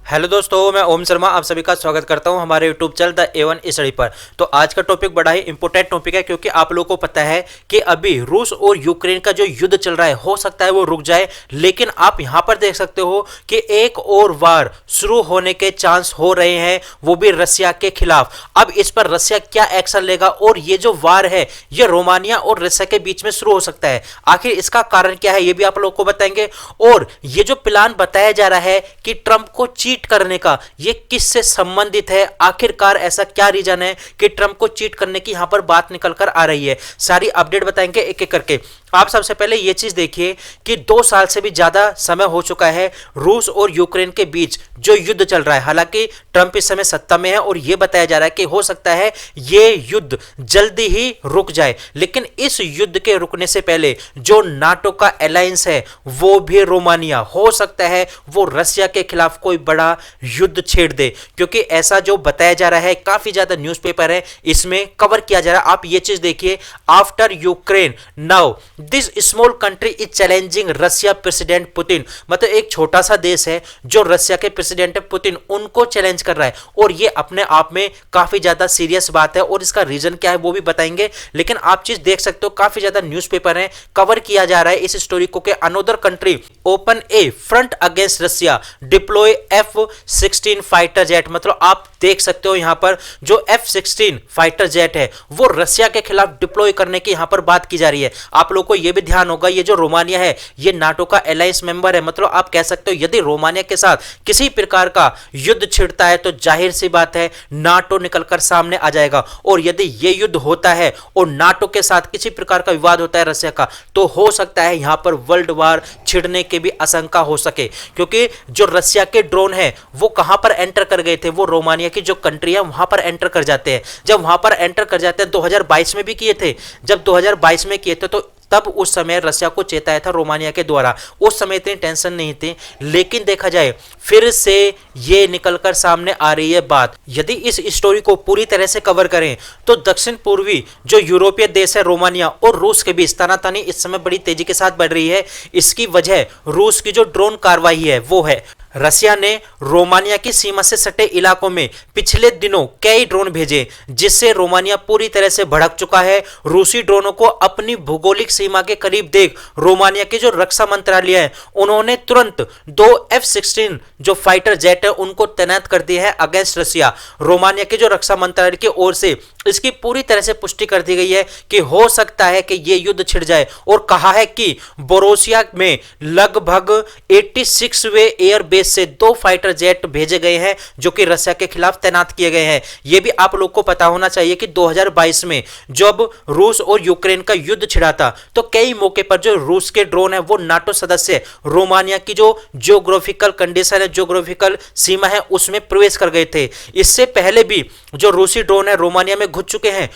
Hello दोस्तों, मैं ओम शर्मा आप सभी का स्वागत करता हूं हमारे YouTube channel the A1 study पर। तो आज का टॉपिक बड़ा ही इंपॉर्टेंट टॉपिक है, क्योंकि आप लोगों को पता है कि अभी रूस और यूक्रेन का जो युद्ध चल रहा है हो सकता है वो रुक जाए, लेकिन आप यहां पर देख सकते हो कि एक और वार शुरू होने के चांस हो रहे हैं, वो भी रसिया के खिलाफ। अब इस पर रसिया क्या एक्शन लेगा और ये जो वार है ये रोमानिया और रसिया के बीच में शुरू हो सकता है। आखिर इसका कारण क्या है ये भी आप लोगों को बताएंगे। और ये जो प्लान बताया जा रहा है कि ट्रंप को चीट करने का, ये किससे संबंधित है, आखिरकार ऐसा क्या रीजन है कि ट्रंप को चीट करने की यहां पर बात निकल कर आ रही है। सारी अपडेट बताएंगे एक एक करके। आप सबसे पहले यह चीज देखिए कि 2 साल से भी ज्यादा समय हो चुका है रूस और यूक्रेन के बीच जो युद्ध चल रहा है। हालांकि ट्रंप इस समय सत्ता में है और यह बताया जा रहा है कि हो सकता है यह युद्ध जल्दी ही रुक जाए, लेकिन इस युद्ध के रुकने से पहले जो नाटो का अलायंस है वो भी रोमानिया हो सकता है वो रसिया के खिलाफ कोई बड़ा युद्ध छेड़ दे, क्योंकि ऐसा जो बताया जा रहा है काफी ज्यादा न्यूज़पेपर है इसमें कवर किया जा रहा है। आप ये चीज देखिए, after Ukraine now this small country is challenging Russia president Putin. मतलब एक छोटा सा देश है जो रसिया के प्रेसिडेंट है पुतिन, उनको चैलेंज कर रहा है, और ये अपने आप में काफी ज्यादा सीरियस बात है और इसका रीजन क्या है वो भी बताएंगे। लेकिन आप चीज देख सकते हो काफी ज्यादा न्यूज़पेपर है कवर किया जा रहा है इस स्टोरी को कि another country open a front against Russia deploy F-16 fighter jet. मतलब आप देख सकते हो यहां पर जो F-16 फाइटर जेट है वो रसिया के खिलाफ डिप्लॉय करने की यहां पर बात की जा रही है। आप लोगों को यह भी ध्यान होगा ये जो रोमानिया है ये नाटो का अलायंस मेंबर है। मतलब आप कह सकते हो यदि रोमानिया के साथ किसी प्रकार का युद्ध छिड़ता है तो जाहिर सी बात है नाटो निकलकर सामने आ जाएगा, और यदि यह युद्ध होता है और नाटो के साथ किसी प्रकार का विवाद होता है रसिया का, तो हो सकता है यहां पर वर्ल्ड वार छिड़ने की भी आशंका हो सके। क्योंकि जो रसिया के ड्रोन है वो कहां पर एंटर कर गए थे, वो रोमानिया की जो कंट्री है वहां पर एंटर कर जाते हैं। जब वहां पर एंटर कर जाते हैं 2022 में भी किए थे, जब 2022 में किए थे तो तब उस समय रसिया को चेताया था रोमानिया के द्वारा। उस समय इतनी टेंशन नहीं थी, लेकिन देखा जाए फिर से ये निकलकर सामने आ रही है बात। यदि इस स्टोरी को पूरी तरह से कवर करें तो दक्षिण पूर्वी जो यूरोपीय देश है रोमानिया और रूस के बीच तनातनी इस समय बड़ी तेजी के साथ बढ़ रही है। इसकी वजह रूस की जो ड्रोन कार्रवाई है वो है। रसिया ने रोमानिया की सीमा से सटे इलाकों में पिछले दिनों कई ड्रोन भेजे, जिससे रोमानिया पूरी तरह से भड़क चुका है। रूसी ड्रोनों को अपनी भौगोलिक सीमा के करीब देख रोमानिया के जो रक्षा मंत्रालय है उन्होंने तुरंत 2 F-16 जो फाइटर जेट है उनको तैनात कर दिए हैं अगेंस्ट रसिया। रोमानिया के जो रक्षा मंत्रालय की ओर से इसकी पूरी तरह से पुष्टि कर दी गई है कि हो सकता है कि यह युद्ध छिड़ जाए, और कहा है कि बोरोसिया में लगभग 86वें एयर बेस से 2 फाइटर जेट भेजे गए हैं जो कि रसिया के खिलाफ तैनात किए गए हैं। यह भी आप लोग को पता होना चाहिए कि 2022 में जब रूस और यूक्रेन का युद्ध छिड़ा था तो कई मौके पर जो रूस के ड्रोन है वो नाटो सदस्य रोमानिया की जो जियोग्राफिकल कंडीशन है, जियोग्राफिकल सीमा है उसमें प्रवेश कर गए थे। इससे पहले भी जो रूसी ड्रोन है रोमानिया में घुस चुके हैं।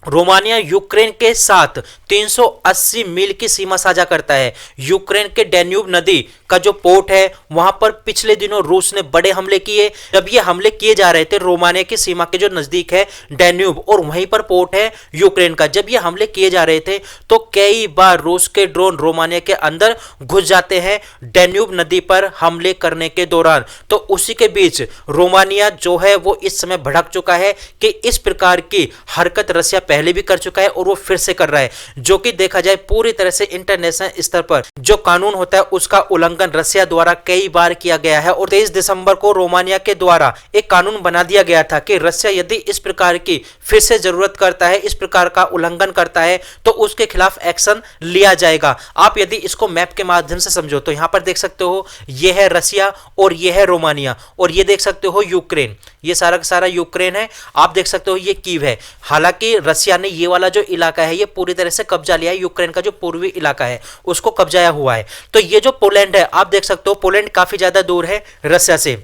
रोमानिया यूक्रेन के साथ 380 मील की सीमा साझा करता है। यूक्रेन के डैन्यूब नदी का जो पोर्ट है वहां पर पिछले दिनों रूस ने बड़े हमले किए। जब ये हमले किए जा रहे थे रोमानिया की सीमा के जो नजदीक है डैन्यूब, और वहीं पर पोर्ट है यूक्रेन का, जब ये हमले किए जा रहे थे तो कई बार रूस के ड्रोन रोमानिया के अंदर घुस जाते हैं डैन्यूब नदी पर हमले करने के दौरान। तो उसी के बीच रोमानिया जो है वो इस समय भड़क चुका है कि इस प्रकार की हरकत रसिया पहले भी कर चुका है और वो फिर से कर रहा है, जो कि देखा जाए पूरी तरह से इंटरनेशनल स्तर पर जो कानून होता है उसका उल्लंघन रसिया द्वारा कई बार किया गया है। और 23 दिसंबर को रोमानिया के द्वारा एक कानून बना दिया गया था कि रसिया यदि इस प्रकार की फिर से जरूरत करता है, इस प्रकार का उल्लंघन करता है तो उसके खिलाफ एक्शन लिया जाएगा। आप यदि इसको मैप के माध्यम से समझो तो यहां पर देख सकते हो ये है रसिया और ये है रोमानिया, और ये देख सकते हो यूक्रेन, ये सारा का सारा यूक्रेन है। आप देख सकते हो ये कीव है। हालांकि रसिया ने ये वाला जो इलाका है ये पूरी तरह से कब्जा लिया है, यूक्रेन का जो पूर्वी इलाका है उसको कब्जाया हुआ है। तो ये जो पोलैंड है आप देख सकते हो पोलैंड काफी ज्यादा दूर है रसिया से।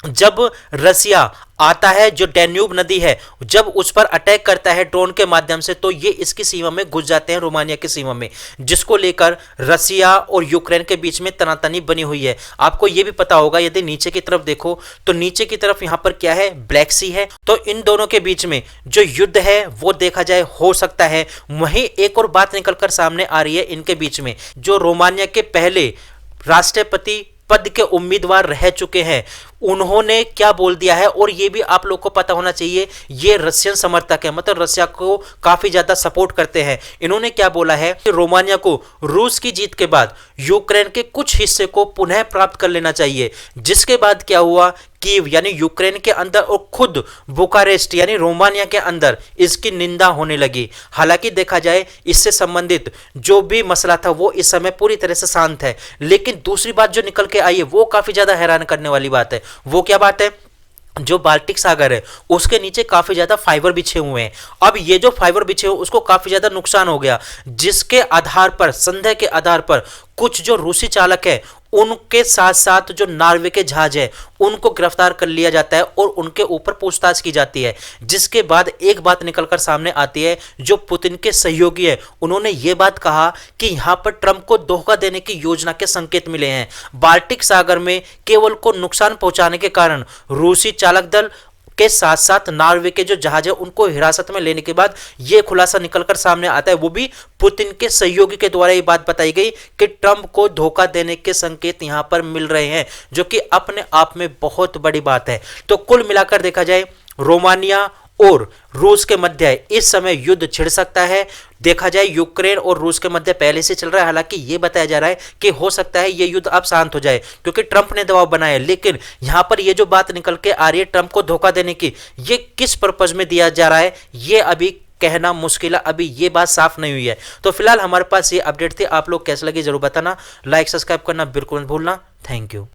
जब रसिया आता है जो डैन्यूब नदी है, जब उस पर अटैक करता है ड्रोन के माध्यम से तो ये इसकी सीमा में घुस जाते हैं रोमानिया की सीमा में, जिसको लेकर रसिया और यूक्रेन के बीच में तनातनी बनी हुई है। आपको ये भी पता होगा यदि नीचे की तरफ देखो तो नीचे की तरफ यहां पर क्या है, ब्लैक सी है। तो इन दोनों के बीच में जो युद्ध है वो देखा जाए हो सकता है। वहीं एक और बात निकलकर सामने आ रही है इनके बीच में, जो रोमानिया के पहले राष्ट्रपति पद के उम्मीदवार रह चुके हैं उन्होंने क्या बोल दिया है, और ये भी आप लोग को पता होना चाहिए, ये रशियन समर्थक है, मतलब रशिया को काफी ज्यादा सपोर्ट करते हैं। इन्होंने क्या बोला है कि रोमानिया को रूस की जीत के बाद यूक्रेन के कुछ हिस्से को पुनः प्राप्त कर लेना चाहिए। जिसके बाद क्या हुआ, कीव यानी यूक्रेन के अंदर और खुद बुखारेस्ट यानी रोमानिया के अंदर इसकी निंदा होने लगी। हालांकि देखा जाए इससे संबंधित जो भी मसला था वो इस समय पूरी तरह से शांत है, लेकिन दूसरी बात जो निकल के आई है वो काफी ज्यादा हैरान करने वाली बात है। वो क्या बात है, जो बाल्टिक सागर है उसके नीचे काफी ज्यादा फाइबर बिछे हुए हैं। अब ये जो फाइबर बिछे हुए उसको काफी ज्यादा नुकसान हो गया, जिसके आधार पर, संदेह के आधार पर कुछ जो रूसी चालक है उनके साथ साथ जो नॉर्वे के जहाज है उनको गिरफ्तार कर लिया जाता है और उनके ऊपर पूछताछ की जाती है। जिसके बाद एक बात निकलकर सामने आती है, जो पुतिन के सहयोगी है उन्होंने ये बात कहा कि यहां पर ट्रंप को धोखा देने की योजना के संकेत मिले हैं। बाल्टिक सागर में केवल को नुकसान पहुंचाने के कारण रूसी चालक दल के साथ साथ नॉर्वे के जो जहाज है उनको हिरासत में लेने के बाद यह खुलासा निकलकर सामने आता है, वो भी पुतिन के सहयोगी के द्वारा ये बात बताई गई कि ट्रंप को धोखा देने के संकेत यहां पर मिल रहे हैं, जो कि अपने आप में बहुत बड़ी बात है। तो कुल मिलाकर देखा जाए रोमानिया और रूस के मध्य इस समय युद्ध छिड़ सकता है। देखा जाए यूक्रेन और रूस के मध्य पहले से चल रहा है, हालांकि यह बताया जा रहा है कि हो सकता है यह युद्ध अब शांत हो जाए क्योंकि ट्रंप ने दबाव बनाया। लेकिन यहां पर यह जो बात निकल के आ रही है ट्रंप को धोखा देने की, ये किस पर्पज में दिया जा रहा है ये अभी कहना मुश्किल है, अभी ये बात साफ नहीं हुई है। तो फिलहाल हमारे पास ये अपडेट थी, आप लोग कैसे लगी जरूर बताना, लाइक सब्सक्राइब करना बिल्कुल मत भूलना। Thank you.